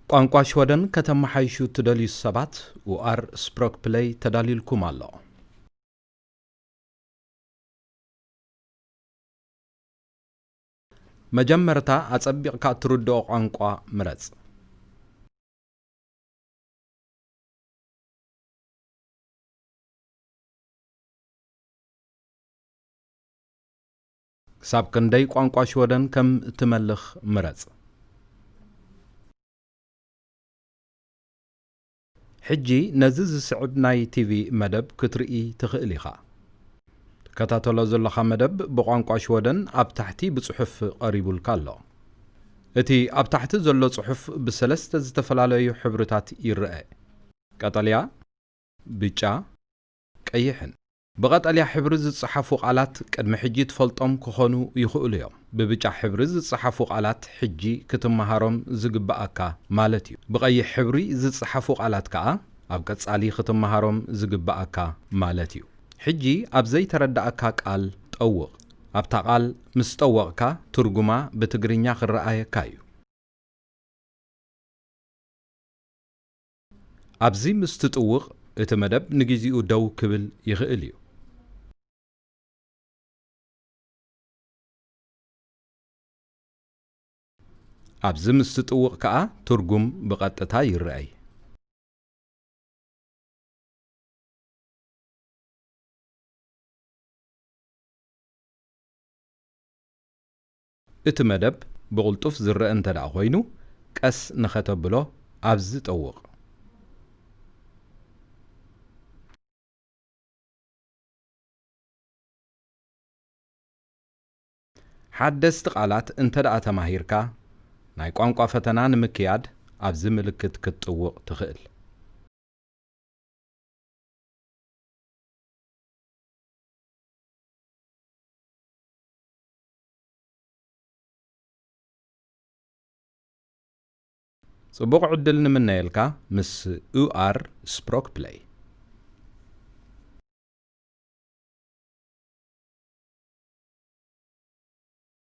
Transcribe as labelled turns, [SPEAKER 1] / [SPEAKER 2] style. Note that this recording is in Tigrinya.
[SPEAKER 1] ቋንቋ ሽወደን ከተማሓይሹ ትደልዩ ሰባት UR ስፕሮክ ፕሌይ ተዳሊልኩም ኣሎ። መጀመርታ አጸቢቕካ ትርድኦ ቋንቋ ምረጽ። ክሳብ ክንደይ ቋንቋ ሽወደን ከም እትመልኽ ምረጽ። ሕጂ ነዚ ዝስዕብ ናይ ቲቪ መደብ ክትርኢ ትኽእል ኢኻ። ከታተሎ ዘለኻ መደብ ብቋንቋ ሽወደን ኣብ ታሕቲ ብጽሑፍ ቀሪቡልካ ኣሎ። እቲ ኣብ ታሕቲ ዘሎ ጽሑፍ ብሰለስተ ዝተፈላለዩ ሕብርታት ይርአ። ቀጠልያ፣ ብጫ፣ ቀይሕን። ብቀጠልያ ሕብሪ ዝጽሓፉ ቃላት ቅድሚ ሕጂ ትፈልጦም ክኾኑ ይኽእሉ እዮም። ብብጫ ሕብሪ ዝጽሓፉ ቃላት ሕጂ ክትመሃሮም ዝግባኣካ ማለት እዩ። ብቀይሕ ሕብሪ ዝጽሓፉ ቃላት ከዓ ኣብ ቀጻሊ ክትመሃሮም ዝግባኣካ ማለት እዩ። ሕጂ ኣብ ዘይተረዳእካ ቃል ጠውቕ። ኣብታ ቃል ምስ ጠወቕካ ትርጉማ ብትግርኛ ክረኣየካ እዩ። ኣብዚ ምስ ትጥውቕ እቲ መደብ ንግዚኡ ደው ክብል ይኽእል እዩ። ኣብዚ ምስ ትጥውቕ ከዓ ትርጉም ብቐጥታ ይረአይ። እቲ መደብ ብቕልጡፍ ዝረአ እንተደኣ ኮይኑ ቀስ ንኸተብሎ ኣብዚ ጠውቕ። ሓደስቲ ቃላት እንተደኣ ተማሂርካ ናይ ቋንቋ ፈተና ንምክያድ ኣብዚ ምልክት ክትጥውቕ ትኽእል። ጽቡቕ ዕድል ንምነየልካ ምስ UR ስፕሮክ ፕሌይ